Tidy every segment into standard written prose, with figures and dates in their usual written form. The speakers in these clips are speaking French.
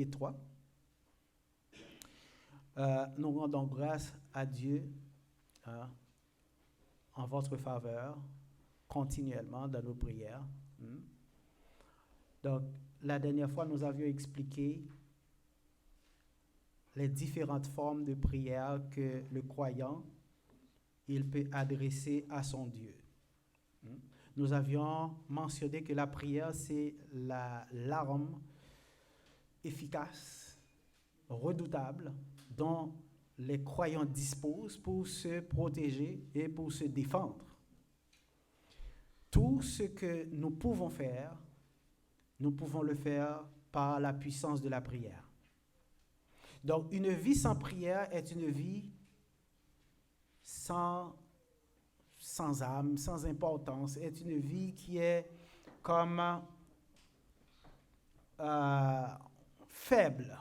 1 3. Nous rendons grâce à Dieu en votre faveur continuellement dans nos prières. Donc, la dernière fois, nous avions expliqué les différentes formes de prière que le croyant il peut adresser à son Dieu. Nous avions mentionné que la prière, c'est l'arme efficace, redoutable, dont les croyants disposent pour se protéger et pour se défendre. Tout ce que nous pouvons faire, nous pouvons le faire par la puissance de la prière. Donc, une vie sans prière est une vie sans âme, sans importance, est une vie qui est comme faible.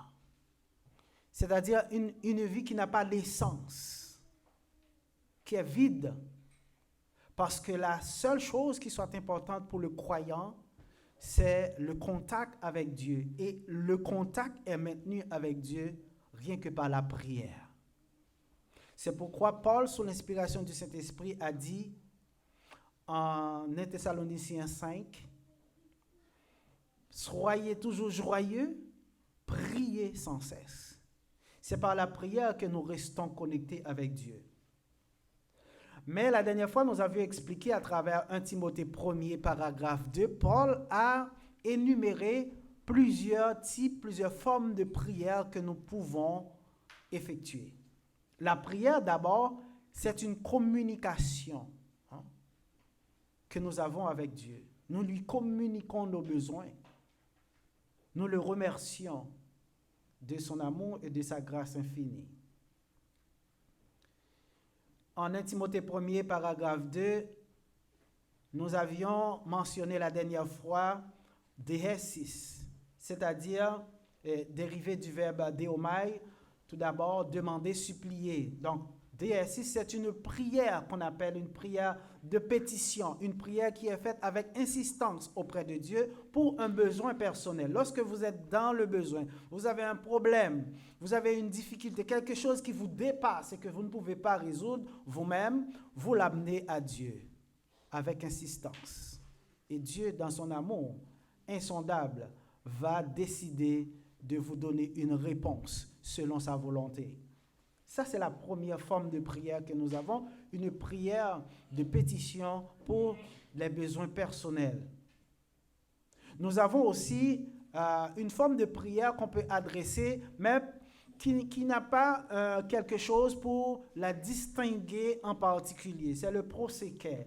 C'est-à-dire une vie qui n'a pas d'essence, qui est vide. Parce que la seule chose qui soit importante pour le croyant, c'est le contact avec Dieu. Et le contact est maintenu avec Dieu rien que par la prière. C'est pourquoi Paul, sous l'inspiration du Saint-Esprit, a dit en 1 Thessaloniciens 5, « Soyez toujours joyeux, priez sans cesse. » C'est par la prière que nous restons connectés avec Dieu. Mais la dernière fois, nous avions expliqué à travers 1 Timothée 1er, paragraphe 2, Paul a énuméré plusieurs types, plusieurs formes de prière que nous pouvons effectuer. La prière, d'abord, c'est une communication que nous avons avec Dieu. Nous lui communiquons nos besoins. Nous le remercions de son amour et de sa grâce infinie. En 1 Timothée 1er, paragraphe 2, nous avions mentionné la dernière fois déhesis, c'est-à-dire dérivé du verbe deomai, tout d'abord demander, supplier. Donc, déhesis, c'est une prière qu'on appelle une prière de pétition, une prière qui est faite avec insistance auprès de Dieu pour un besoin personnel. Lorsque vous êtes dans le besoin, vous avez un problème, vous avez une difficulté, quelque chose qui vous dépasse et que vous ne pouvez pas résoudre vous-même, vous l'amenez à Dieu avec insistance. Et Dieu, dans son amour insondable, va décider de vous donner une réponse selon sa volonté. Ça, c'est la première forme de prière que nous avons, une prière de pétition pour les besoins personnels. Nous avons aussi une forme de prière qu'on peut adresser, mais qui n'a pas quelque chose pour la distinguer en particulier. C'est le proséquer.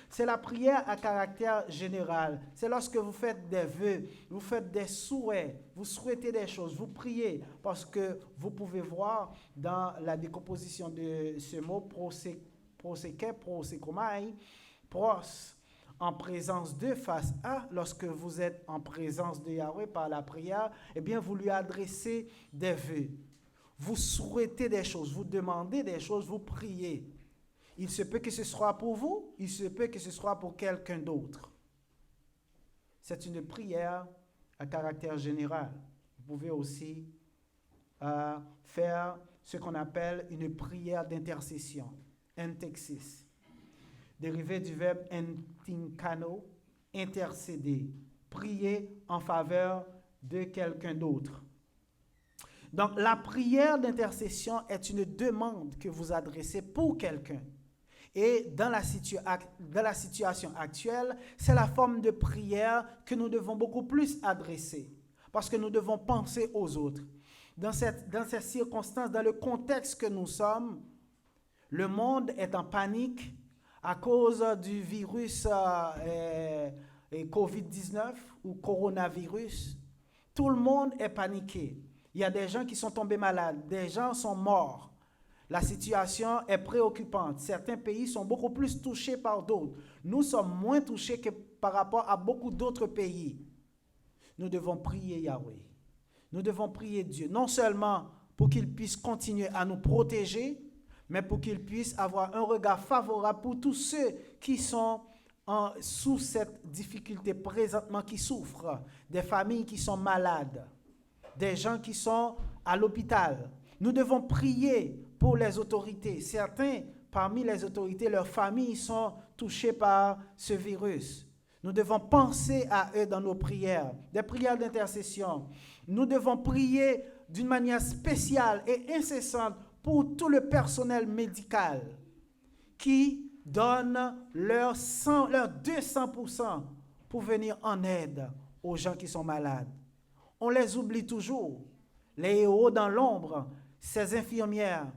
C'est la prière à caractère général. C'est lorsque vous faites des vœux, vous faites des souhaits, vous souhaitez des choses, vous priez, parce que vous pouvez voir dans la décomposition de ce mot, proséquer, prosékomai, pros, en présence de, face à, lorsque vous êtes en présence de Yahweh par la prière, eh bien vous lui adressez des vœux. Vous souhaitez des choses, vous demandez des choses, vous priez. Il se peut que ce soit pour vous, il se peut que ce soit pour quelqu'un d'autre. C'est une prière à caractère général. Vous pouvez aussi faire ce qu'on appelle une prière d'intercession, entexis, dérivé du verbe entinkano, intercéder, prier en faveur de quelqu'un d'autre. Donc, la prière d'intercession est une demande que vous adressez pour quelqu'un. Et dans la situation actuelle, c'est la forme de prière que nous devons beaucoup plus adresser, parce que nous devons penser aux autres. Dans ces circonstances, dans le contexte que nous sommes, le monde est en panique à cause du virus COVID-19 ou coronavirus. Tout le monde est paniqué. Il y a des gens qui sont tombés malades, des gens sont morts. La situation est préoccupante. Certains pays sont beaucoup plus touchés par d'autres. Nous sommes moins touchés que par rapport à beaucoup d'autres pays. Nous devons prier Yahweh. Nous devons prier Dieu, non seulement pour qu'il puisse continuer à nous protéger, mais pour qu'il puisse avoir un regard favorable pour tous ceux qui sont sous cette difficulté présentement, qui souffrent, des familles qui sont malades. des gens qui sont à l'hôpital. Nous devons prier pour les autorités. Certains, parmi les autorités, leurs familles sont touchées par ce virus. Nous devons penser à eux dans nos prières, des prières d'intercession. Nous devons prier d'une manière spéciale et incessante pour tout le personnel médical qui donne leur 200% pour venir en aide aux gens qui sont malades. On les oublie toujours. Les héros dans l'ombre, ces infirmières,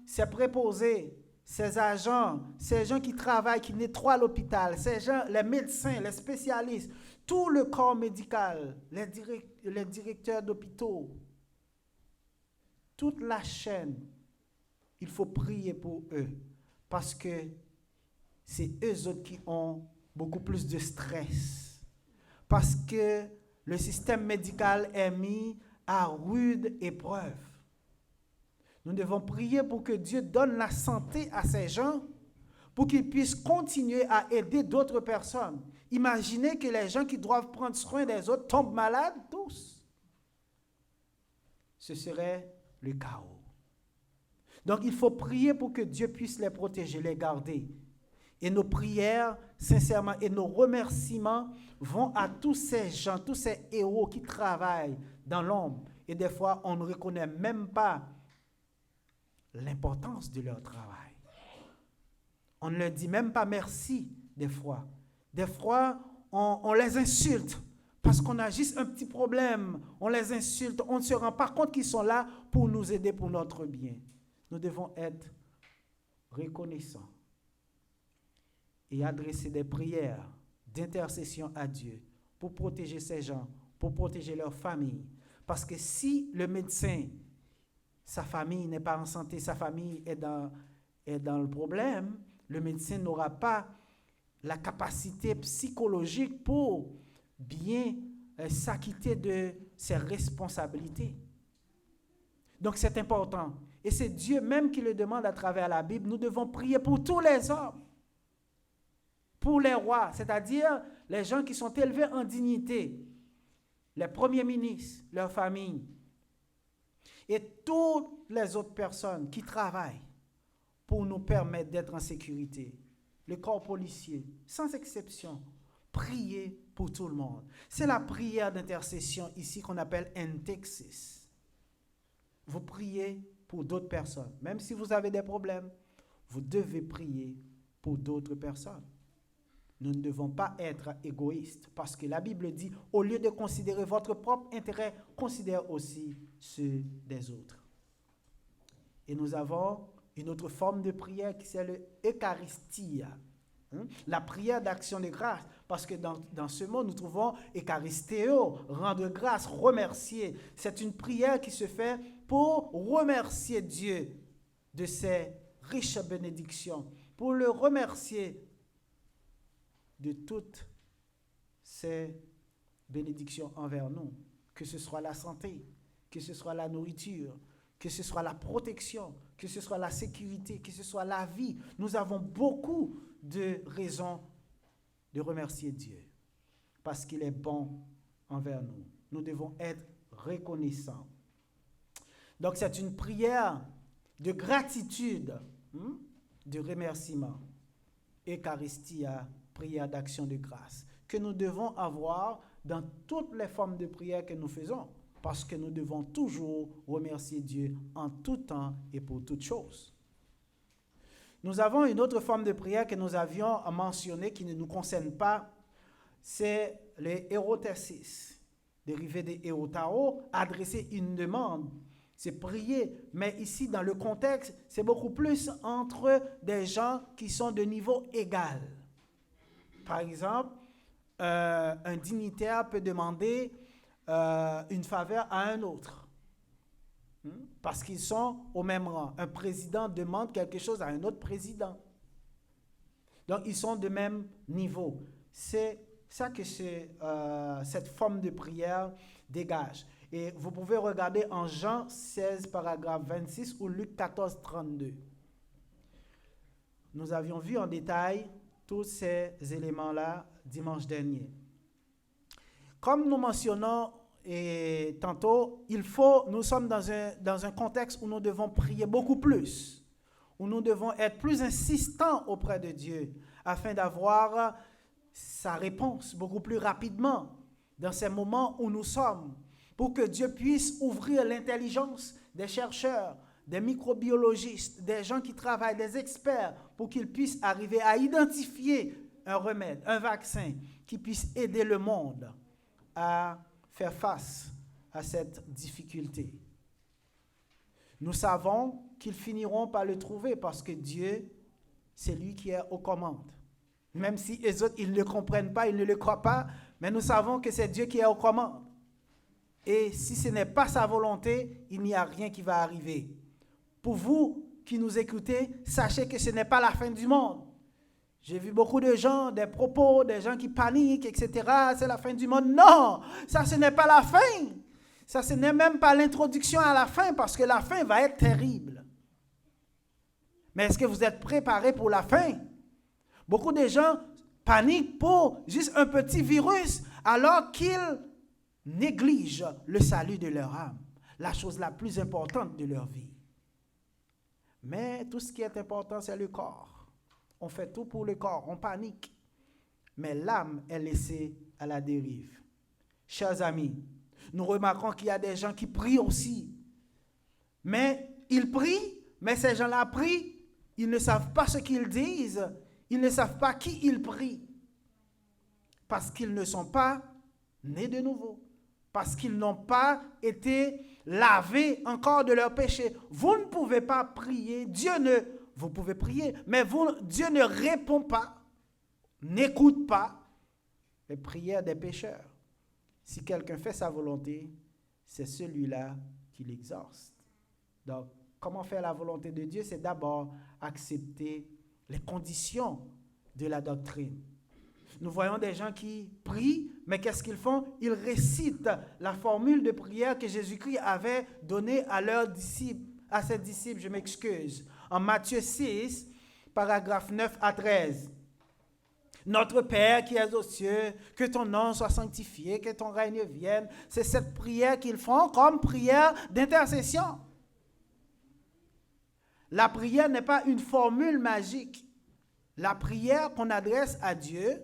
ces préposés, ces agents, ces gens qui travaillent, qui nettoient l'hôpital, ces gens, les médecins, les spécialistes, tout le corps médical, les directeurs d'hôpitaux, toute la chaîne, il faut prier pour eux parce que c'est eux autres qui ont beaucoup plus de stress. Parce que le système médical est mis à rude épreuve. Nous devons prier pour que Dieu donne la santé à ces gens pour qu'ils puissent continuer à aider d'autres personnes. Imaginez que les gens qui doivent prendre soin des autres tombent malades tous. Ce serait le chaos. Donc il faut prier pour que Dieu puisse les protéger, les garder. Et nos prières, sincèrement, et nos remerciements vont à tous ces gens, tous ces héros qui travaillent dans l'ombre. Et des fois, on ne reconnaît même pas l'importance de leur travail. On ne leur dit même pas merci des fois. Des fois, on les insulte parce qu'on a juste un petit problème. On les insulte, on ne se rend pas compte qu'ils sont là pour nous aider pour notre bien. Nous devons être reconnaissants et adresser des prières d'intercession à Dieu pour protéger ces gens, pour protéger leur famille. Parce que si le médecin, sa famille n'est pas en santé, sa famille est dans le problème, le médecin n'aura pas la capacité psychologique pour bien s'acquitter de ses responsabilités. Donc c'est important. Et c'est Dieu même qui le demande à travers la Bible. Nous devons prier pour tous les hommes, pour les rois, c'est-à-dire les gens qui sont élevés en dignité, les premiers ministres, leurs familles, et toutes les autres personnes qui travaillent pour nous permettre d'être en sécurité. Le corps policier, sans exception, priez pour tout le monde. C'est la prière d'intercession ici qu'on appelle entexis. Vous priez pour d'autres personnes. Même si vous avez des problèmes, vous devez prier pour d'autres personnes. Nous ne devons pas être égoïstes parce que la Bible dit, au lieu de considérer votre propre intérêt, considère aussi ceux des autres. Et nous avons une autre forme de prière qui c'est l'Eucharistia, la prière d'action de grâce. Parce que dans ce mot, nous trouvons Eucharistéo, rendre grâce, remercier. C'est une prière qui se fait pour remercier Dieu de ses riches bénédictions, pour le remercier de toutes ces bénédictions envers nous, que ce soit la santé, que ce soit la nourriture, que ce soit la protection, que ce soit la sécurité, que ce soit la vie. Nous avons beaucoup de raisons de remercier Dieu parce qu'il est bon envers nous. Nous devons être reconnaissants. Donc c'est une prière de gratitude, de remerciement. Eucharistia, prière d'action de grâce, que nous devons avoir dans toutes les formes de prière que nous faisons, parce que nous devons toujours remercier Dieu en tout temps et pour toutes choses. Nous avons une autre forme de prière que nous avions mentionnée qui ne nous concerne pas, c'est les hérotasis, dérivé des héotao, adresser une demande, c'est prier, mais ici dans le contexte, c'est beaucoup plus entre des gens qui sont de niveau égal. Par exemple, un dignitaire peut demander une faveur à un autre. Parce qu'ils sont au même rang. Un président demande quelque chose à un autre président. Donc, ils sont de même niveau. C'est ça que cette forme de prière dégage. Et vous pouvez regarder en Jean 16, paragraphe 26 ou Luc 14, 32. Nous avions vu en détail tous ces éléments-là dimanche dernier. Comme nous mentionnons et tantôt, nous sommes dans un contexte où nous devons prier beaucoup plus, où nous devons être plus insistants auprès de Dieu afin d'avoir sa réponse beaucoup plus rapidement dans ces moments où nous sommes, pour que Dieu puisse ouvrir l'intelligence des chercheurs, des microbiologistes, des gens qui travaillent, des experts, pour qu'ils puissent arriver à identifier un remède, un vaccin qui puisse aider le monde à faire face à cette difficulté. Nous savons qu'ils finiront par le trouver parce que Dieu, c'est lui qui est aux commandes. Même si les autres, ils ne le comprennent pas, ils ne le croient pas, mais nous savons que c'est Dieu qui est aux commandes. Et si ce n'est pas sa volonté, il n'y a rien qui va arriver. Pour vous qui nous écoutez, sachez que ce n'est pas la fin du monde. J'ai vu beaucoup de gens, des propos, des gens qui paniquent, etc. C'est la fin du monde. Non, ça ce n'est pas la fin. Ça ce n'est même pas l'introduction à la fin parce que la fin va être terrible. Mais est-ce que vous êtes préparés pour la fin? Beaucoup de gens paniquent pour juste un petit virus alors qu'ils négligent le salut de leur âme, la chose la plus importante de leur vie. Mais tout ce qui est important, c'est le corps. On fait tout pour le corps, on panique. Mais l'âme est laissée à la dérive. Chers amis, nous remarquons qu'il y a des gens qui prient aussi. Mais ils prient, mais ces gens-là prient, ils ne savent pas ce qu'ils disent, ils ne savent pas qui ils prient. Parce qu'ils ne sont pas nés de nouveau. Parce qu'ils n'ont pas été lavés encore de leurs péchés. Vous ne pouvez pas prier, vous pouvez prier, mais Dieu ne répond pas, n'écoute pas les prières des pécheurs. Si quelqu'un fait sa volonté, c'est celui-là qui l'exauce. Donc, comment faire la volonté de Dieu? C'est d'abord accepter les conditions de la doctrine. Nous voyons des gens qui prient, mais qu'est-ce qu'ils font? Ils récitent la formule de prière que Jésus-Christ avait donnée à ses disciples, je m'excuse. En Matthieu 6, paragraphe 9 à 13. Notre Père qui es aux cieux, que ton nom soit sanctifié, que ton règne vienne. C'est cette prière qu'ils font comme prière d'intercession. La prière n'est pas une formule magique. La prière qu'on adresse à Dieu,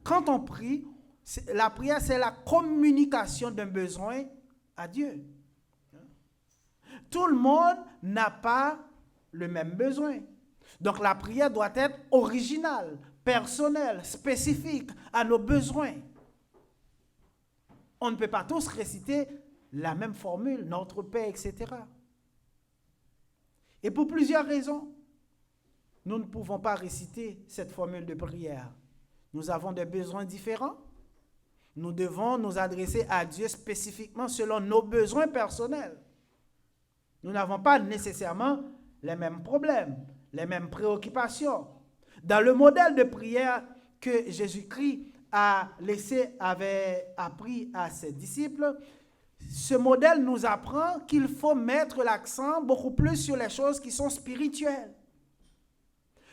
quand on prie, la prière c'est la communication d'un besoin à Dieu. Tout le monde n'a pas le même besoin. Donc la prière doit être originale, personnelle, spécifique à nos besoins. On ne peut pas tous réciter la même formule, notre Père, etc. Et pour plusieurs raisons, nous ne pouvons pas réciter cette formule de prière. Nous avons des besoins différents. Nous devons nous adresser à Dieu spécifiquement selon nos besoins personnels. Nous n'avons pas nécessairement les mêmes problèmes, les mêmes préoccupations. Dans le modèle de prière que Jésus-Christ avait appris à ses disciples, ce modèle nous apprend qu'il faut mettre l'accent beaucoup plus sur les choses qui sont spirituelles.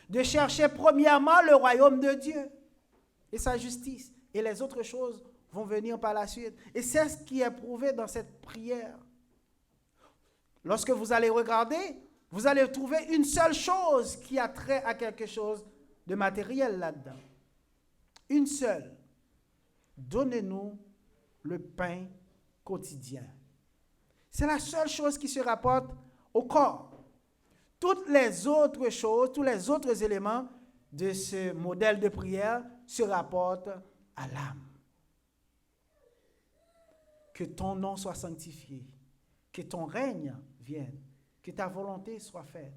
De chercher premièrement le royaume de Dieu et sa justice. Et les autres choses vont venir par la suite. Et c'est ce qui est prouvé dans cette prière. Lorsque vous allez regarder, vous allez trouver une seule chose qui a trait à quelque chose de matériel là-dedans. Une seule. Donnez-nous le pain quotidien. C'est la seule chose qui se rapporte au corps. Toutes les autres choses, tous les autres éléments de ce modèle de prière se rapportent à l'âme. Que ton nom soit sanctifié, que ton règne vienne, que ta volonté soit faite,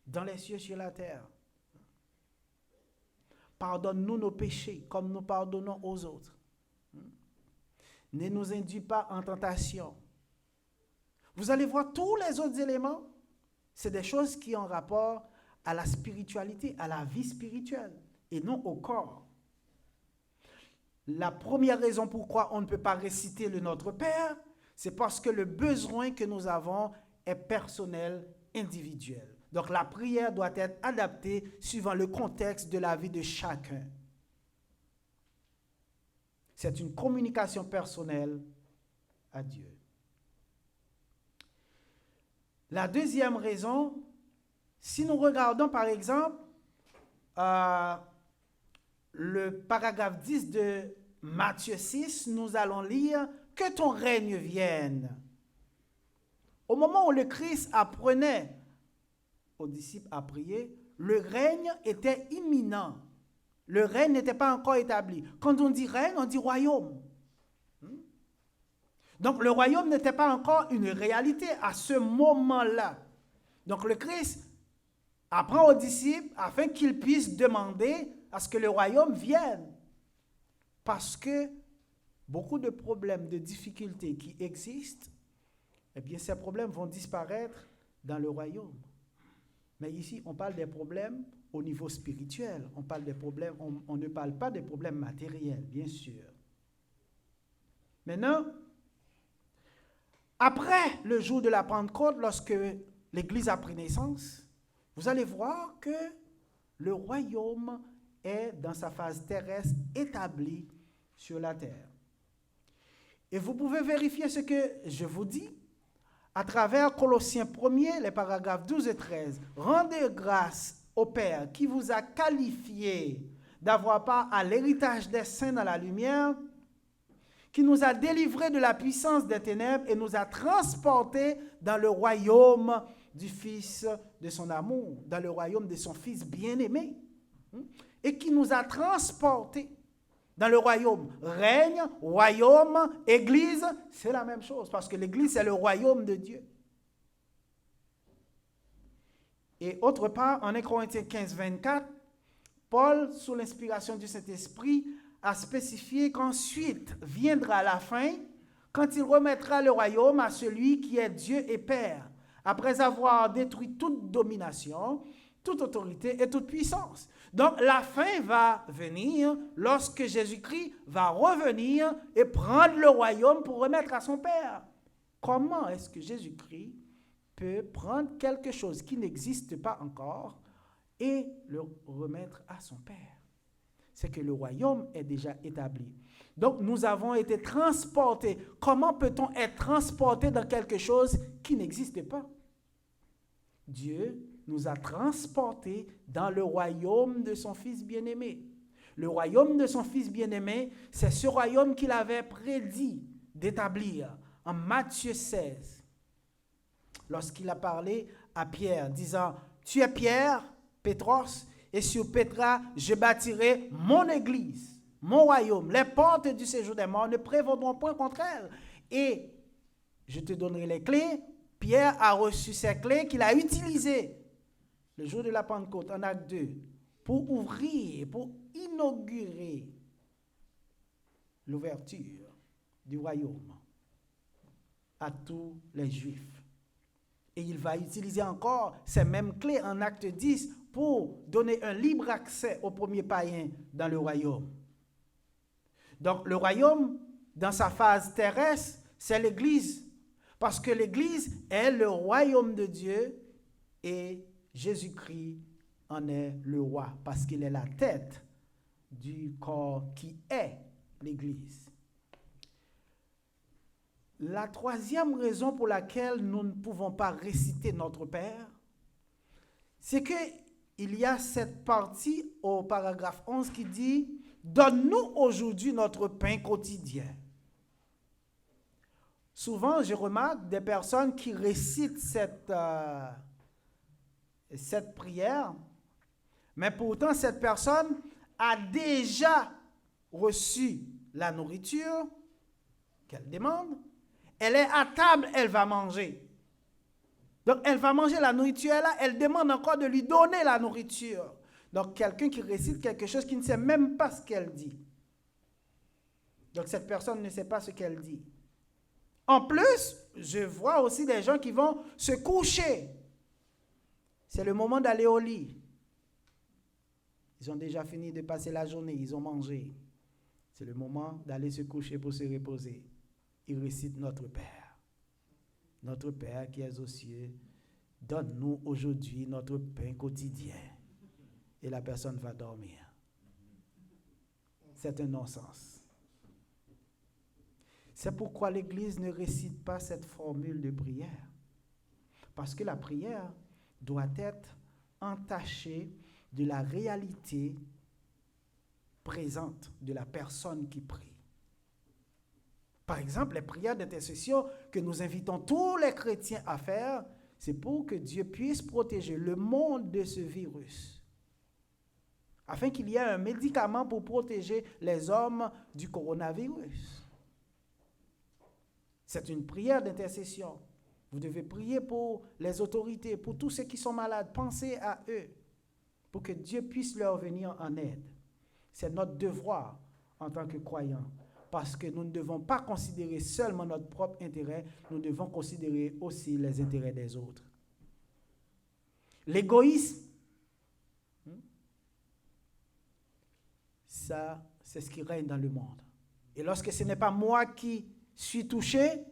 dans les cieux, sur la terre. Pardonne-nous nos péchés comme nous pardonnons aux autres. Ne nous induis pas en tentation. Vous allez voir tous les autres éléments, c'est des choses qui ont rapport à la spiritualité, à la vie spirituelle, et non au corps. La première raison pourquoi on ne peut pas réciter le Notre Père, c'est parce que le besoin que nous avons est personnel, individuel. Donc la prière doit être adaptée suivant le contexte de la vie de chacun. C'est une communication personnelle à Dieu. La deuxième raison, si nous regardons par exemple le paragraphe 10 de Matthieu 6, nous allons lire « Que ton règne vienne ». Au moment où le Christ apprenait aux disciples à prier, le règne était imminent. Le règne n'était pas encore établi. Quand on dit règne, on dit royaume. Donc le royaume n'était pas encore une réalité à ce moment-là. Donc le Christ apprend aux disciples afin qu'ils puissent demander à ce que le royaume vienne. Parce que beaucoup de problèmes, de difficultés qui existent, eh bien ces problèmes vont disparaître dans le royaume. Mais ici, on parle des problèmes au niveau spirituel. On parle des problèmes, on ne parle pas des problèmes matériels, bien sûr. Maintenant, après le jour de la Pentecôte, lorsque l'Église a pris naissance, vous allez voir que le royaume est dans sa phase terrestre établi sur la terre. Et vous pouvez vérifier ce que je vous dis à travers Colossiens 1er, les paragraphes 12 et 13. Rendez grâce au Père qui vous a qualifié d'avoir part à l'héritage des saints dans la lumière, qui nous a délivrés de la puissance des ténèbres et nous a transportés dans le royaume du Fils de son amour, dans le royaume de son Fils bien-aimé, et qui nous a transportés dans le royaume. Règne, royaume, église, c'est la même chose, parce que l'église, c'est le royaume de Dieu. Et autre part, en 1 Corinthiens 15, 24, Paul, sous l'inspiration du Saint-Esprit, a spécifié qu'ensuite viendra la fin, quand il remettra le royaume à celui qui est Dieu et Père, après avoir détruit toute domination, toute autorité et toute puissance. Donc la fin va venir lorsque Jésus-Christ va revenir et prendre le royaume pour remettre à son Père. Comment est-ce que Jésus-Christ peut prendre quelque chose qui n'existe pas encore et le remettre à son Père? C'est que le royaume est déjà établi. Donc nous avons été transportés. Comment peut-on être transporté dans quelque chose qui n'existe pas? Dieu nous a transportés dans le royaume de son Fils bien-aimé. Le royaume de son Fils bien-aimé, c'est ce royaume qu'il avait prédit d'établir en Matthieu 16, lorsqu'il a parlé à Pierre, disant « Tu es Pierre, Pétros, et sur Pétra, je bâtirai mon église, mon royaume. Les portes du séjour des morts ne prévaudront point contre elle. Et je te donnerai les clés. » Pierre a reçu ces clés qu'il a utilisées le jour de la Pentecôte, en acte 2, pour ouvrir, pour inaugurer l'ouverture du royaume à tous les Juifs. Et il va utiliser encore ces mêmes clés en acte 10 pour donner un libre accès aux premiers païens dans le royaume. Donc le royaume, dans sa phase terrestre, c'est l'Église. Parce que l'Église est le royaume de Dieu et Jésus-Christ en est le roi, parce qu'il est la tête du corps qui est l'Église. La troisième raison pour laquelle nous ne pouvons pas réciter notre Père, c'est qu'il y a cette partie au paragraphe 11 qui dit « Donne-nous aujourd'hui notre pain quotidien ». Souvent, je remarque des personnes qui récitent cette prière, mais pourtant cette personne a déjà reçu la nourriture qu'elle demande. Elle est à table, elle va manger. Donc, elle va manger la nourriture là, elle demande encore de lui donner la nourriture. Donc, quelqu'un qui récite quelque chose qui ne sait même pas ce qu'elle dit. Donc, cette personne ne sait pas ce qu'elle dit. En plus, je vois aussi des gens qui vont se coucher. C'est le moment d'aller au lit. Ils ont déjà fini de passer la journée, ils ont mangé. C'est le moment d'aller se coucher pour se reposer. Ils récitent notre Père. Notre Père qui es aux cieux, donne-nous aujourd'hui notre pain quotidien. Et la personne va dormir. C'est un non-sens. C'est pourquoi l'Église ne récite pas cette formule de prière. Parce que la prière doit être entachée de la réalité présente de la personne qui prie. Par exemple, les prières d'intercession que nous invitons tous les chrétiens à faire, c'est pour que Dieu puisse protéger le monde de ce virus, afin qu'il y ait un médicament pour protéger les hommes du coronavirus. C'est une prière d'intercession. Vous devez prier pour les autorités, pour tous ceux qui sont malades. Pensez à eux, pour que Dieu puisse leur venir en aide. C'est notre devoir en tant que croyants, parce que nous ne devons pas considérer seulement notre propre intérêt, nous devons considérer aussi les intérêts des autres. L'égoïsme, ça, c'est ce qui règne dans le monde. Et lorsque ce n'est pas moi qui suis touché,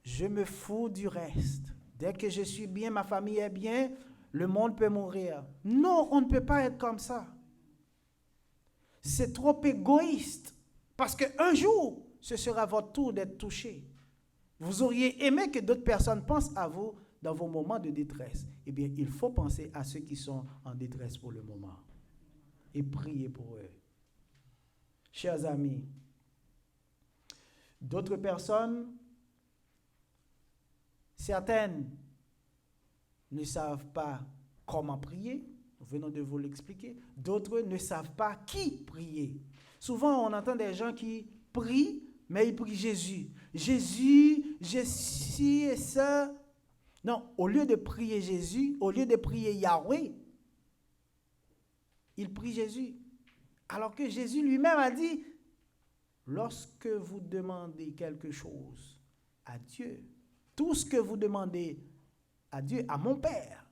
je me fous du reste. Dès que je suis bien, ma famille est bien, le monde peut mourir. Non, on ne peut pas être comme ça. C'est trop égoïste. Parce qu'un jour, ce sera votre tour d'être touché. Vous auriez aimé que d'autres personnes pensent à vous dans vos moments de détresse. Eh bien, il faut penser à ceux qui sont en détresse pour le moment. Et prier pour eux. Chers amis, d'autres personnes, certaines ne savent pas comment prier. Nous venons de vous l'expliquer. D'autres ne savent pas qui prier. Souvent, on entend des gens qui prient, mais ils prient Jésus. Jésus, Jésus et ça. Non, au lieu de prier Jésus, au lieu de prier Yahweh, ils prient Jésus. Alors que Jésus lui-même a dit, lorsque vous demandez quelque chose à Dieu, tout ce que vous demandez à Dieu, à mon Père,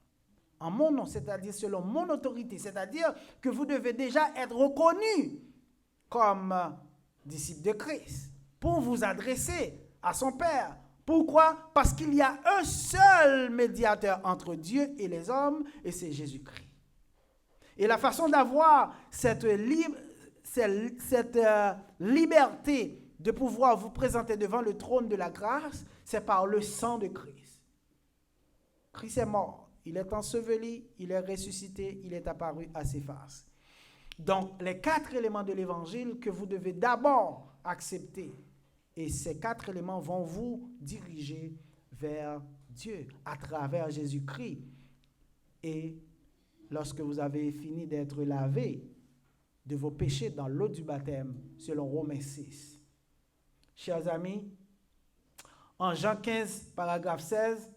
en mon nom, c'est-à-dire selon mon autorité, c'est-à-dire que vous devez déjà être reconnu comme disciple de Christ pour vous adresser à son Père. Pourquoi? Parce qu'il y a un seul médiateur entre Dieu et les hommes, et c'est Jésus-Christ. Et la façon d'avoir cette liberté de pouvoir vous présenter devant le trône de la grâce, c'est par le sang de Christ. Christ est mort, il est enseveli, il est ressuscité, il est apparu à ses faces. Donc, les 4 éléments de l'évangile que vous devez d'abord accepter, et ces 4 éléments vont vous diriger vers Dieu à travers Jésus-Christ. Et lorsque vous avez fini d'être lavé de vos péchés dans l'eau du baptême, selon Romains 6. Chers amis, en Jean 15, paragraphe 16,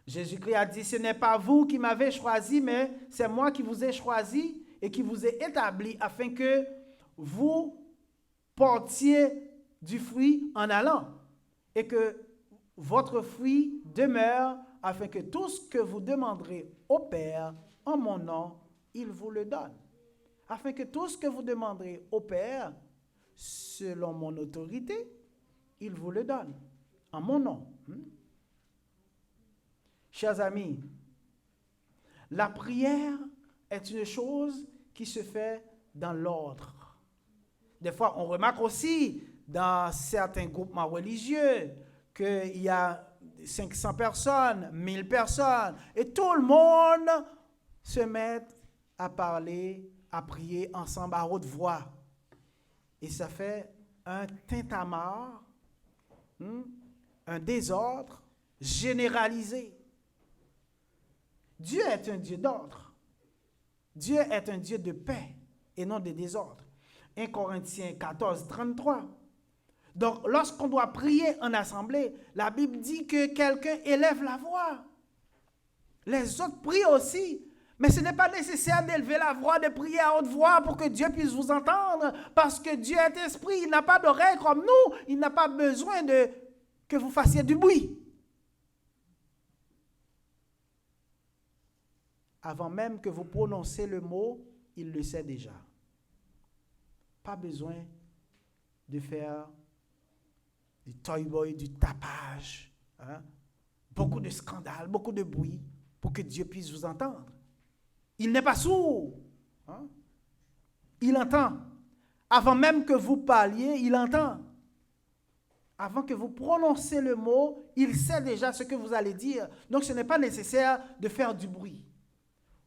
Jésus-Christ a dit, « Ce n'est pas vous qui m'avez choisi, mais c'est moi qui vous ai choisi et qui vous ai établi afin que vous portiez du fruit en allant et que votre fruit demeure afin que tout ce que vous demanderez au Père en mon nom, il vous le donne. Afin que tout ce que vous demanderez au Père, selon mon autorité, il vous le donne en mon nom. » Chers amis, la prière est une chose qui se fait dans l'ordre. Des fois, on remarque aussi dans certains groupements religieux qu'il y a 500 personnes, 1000 personnes, et tout le monde se met à parler, à prier ensemble à haute voix. Et ça fait un tintamarre, un désordre généralisé. Dieu est un Dieu d'ordre. Dieu est un Dieu de paix et non de désordre. 1 Corinthiens 14, 33. Donc, lorsqu'on doit prier en assemblée, la Bible dit que quelqu'un élève la voix. Les autres prient aussi. Mais ce n'est pas nécessaire d'élever la voix, de prier à haute voix pour que Dieu puisse vous entendre. Parce que Dieu est esprit. Il n'a pas d'oreille comme nous. Il n'a pas besoin que vous fassiez du bruit. Avant même que vous prononcez le mot, il le sait déjà. Pas besoin de faire du toy-boy, du tapage, beaucoup de scandales, beaucoup de bruit pour que Dieu puisse vous entendre. Il n'est pas sourd. Il entend. Avant même que vous parliez, il entend. Avant que vous prononcez le mot, il sait déjà ce que vous allez dire. Donc ce n'est pas nécessaire de faire du bruit.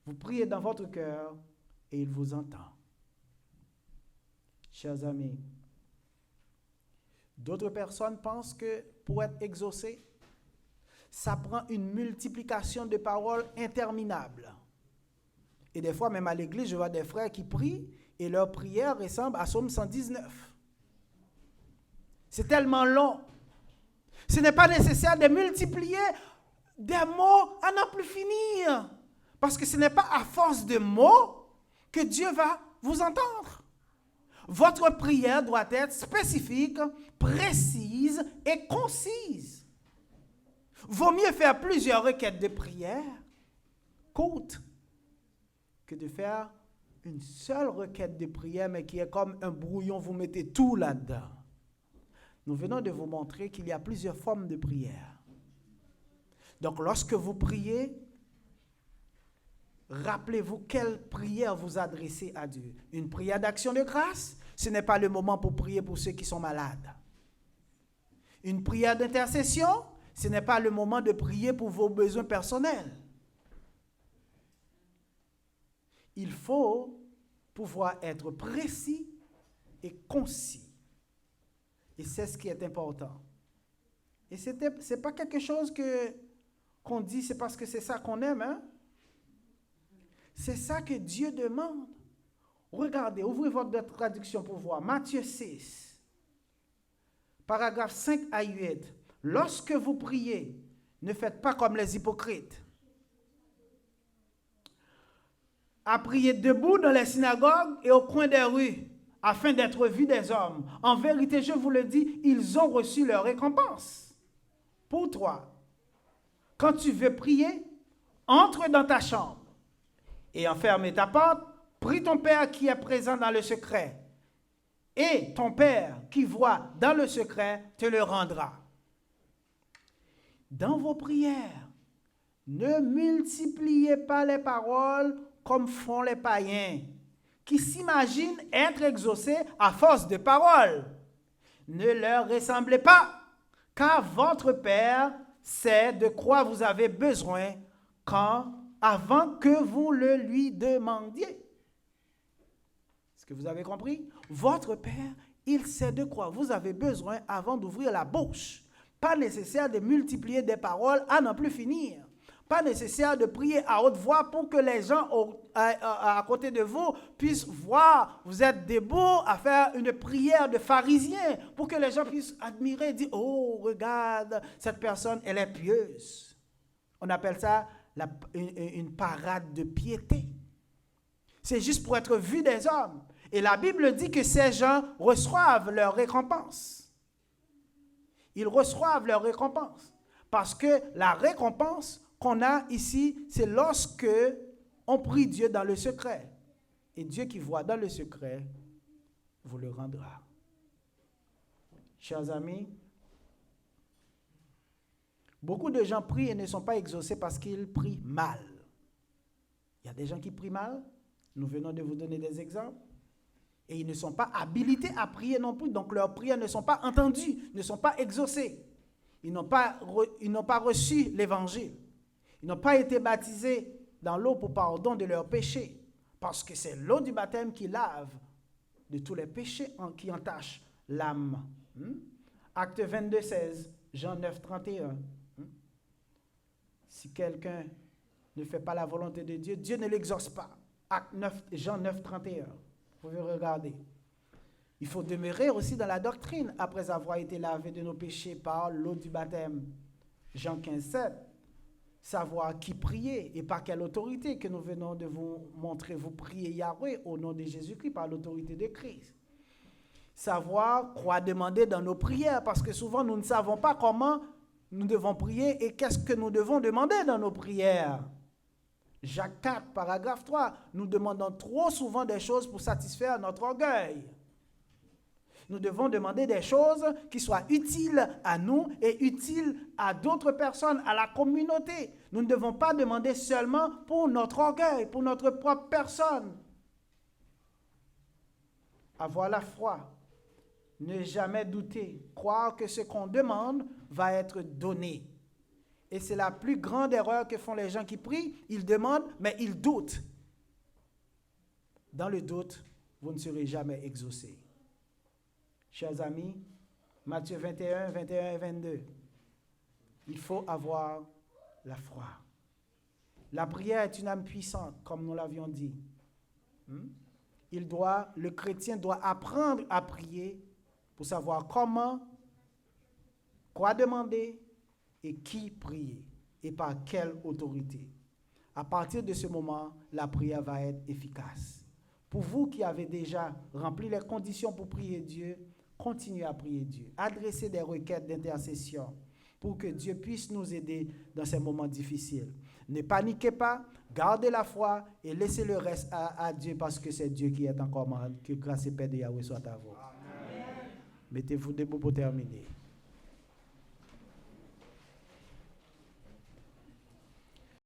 Vous priez dans votre cœur et il vous entend. Chers amis, d'autres personnes pensent que pour être exaucé, ça prend une multiplication de paroles interminable. Et des fois, même à l'église, je vois des frères qui prient et leur prière ressemble à Psaume 119. C'est tellement long. Ce n'est pas nécessaire de multiplier des mots à n'en plus finir. Parce que ce n'est pas à force de mots que Dieu va vous entendre. Votre prière doit être spécifique, précise et concise. Vaut mieux faire plusieurs requêtes de prière courtes que de faire une seule requête de prière, mais qui est comme un brouillon, vous mettez tout là-dedans. Nous venons de vous montrer qu'il y a plusieurs formes de prière. Donc, lorsque vous priez, rappelez-vous quelle prière vous adressez à Dieu. Une prière d'action de grâce, ce n'est pas le moment pour prier pour ceux qui sont malades. Une prière d'intercession, ce n'est pas le moment de prier pour vos besoins personnels. Il faut pouvoir être précis et concis. Et c'est ce qui est important. Et ce n'est pas quelque chose qu'on dit, c'est parce que c'est ça qu'on aime. Hein? C'est ça que Dieu demande. Regardez, ouvrez votre traduction pour voir. Matthieu 6, paragraphe 5 à 8. Lorsque vous priez, ne faites pas comme les hypocrites. À prier debout dans les synagogues et au coin des rues, afin d'être vus des hommes. En vérité, je vous le dis, ils ont reçu leur récompense. Pour toi, quand tu veux prier, entre dans ta chambre et enferme ta porte, prie ton Père qui est présent dans le secret. Et ton Père qui voit dans le secret te le rendra. Dans vos prières, ne multipliez pas les paroles comme font les païens, qui s'imaginent être exaucés à force de paroles. Ne leur ressemblez pas, car votre Père sait de quoi vous avez besoin avant que vous le lui demandiez. Est-ce que vous avez compris? Votre Père, il sait de quoi vous avez besoin avant d'ouvrir la bouche. Pas nécessaire de multiplier des paroles à n'en plus finir. Pas nécessaire de prier à haute voix pour que les gens à côté de vous puissent voir. Vous êtes debout à faire une prière de pharisien pour que les gens puissent admirer et dire « Oh, regarde, cette personne, elle est pieuse. » On appelle ça une parade de piété. C'est juste pour être vu des hommes. Et la Bible dit que ces gens reçoivent leur récompense. Ils reçoivent leur récompense. Parce que la récompense qu'on a ici, c'est lorsque on prie Dieu dans le secret. Et Dieu qui voit dans le secret vous le rendra. Chers amis, beaucoup de gens prient et ne sont pas exaucés parce qu'ils prient mal. Il y a des gens qui prient mal. Nous venons de vous donner des exemples. Et ils ne sont pas habilités à prier non plus. Donc leurs prières ne sont pas entendues, ne sont pas exaucées. Ils n'ont pas reçu l'évangile. Ils n'ont pas été baptisés dans l'eau pour pardon de leurs péchés. Parce que c'est l'eau du baptême qui lave de tous les péchés qui entachent l'âme. Acte 22, 16, Jean 9, 31. Si quelqu'un ne fait pas la volonté de Dieu, Dieu ne l'exauce pas. Acte 9, Jean 9, 31. Vous pouvez regarder. Il faut demeurer aussi dans la doctrine après avoir été lavé de nos péchés par l'eau du baptême. Jean 15, 7. Savoir qui prier et par quelle autorité que nous venons de vous montrer. Vous priez Yahweh au nom de Jésus-Christ par l'autorité de Christ. Savoir quoi demander dans nos prières parce que souvent nous ne savons pas comment nous devons prier et qu'est-ce que nous devons demander dans nos prières. Jacques 4, paragraphe 3, nous demandons trop souvent des choses pour satisfaire notre orgueil. Nous devons demander des choses qui soient utiles à nous et utiles à d'autres personnes, à la communauté. Nous ne devons pas demander seulement pour notre orgueil, pour notre propre personne. Avoir la foi Ne jamais douter. Croire que ce qu'on demande va être donné. Et c'est la plus grande erreur que font les gens qui prient. Ils demandent, mais ils doutent. Dans le doute, vous ne serez jamais exaucés. Chers amis, Matthieu 21, 21 et 22. Il faut avoir la foi. La prière est une âme puissante, comme nous l'avions dit. Le chrétien doit apprendre à prier pour savoir comment, quoi demander et qui prier et par quelle autorité. À partir de ce moment, la prière va être efficace. Pour vous qui avez déjà rempli les conditions pour prier Dieu, continuez à prier Dieu. Adressez des requêtes d'intercession pour que Dieu puisse nous aider dans ces moments difficiles. Ne paniquez pas, gardez la foi et laissez le reste à Dieu parce que c'est Dieu qui est en commande. Que grâce et paix de Yahweh soit à vous. Amen. Mettez-vous debout pour terminer.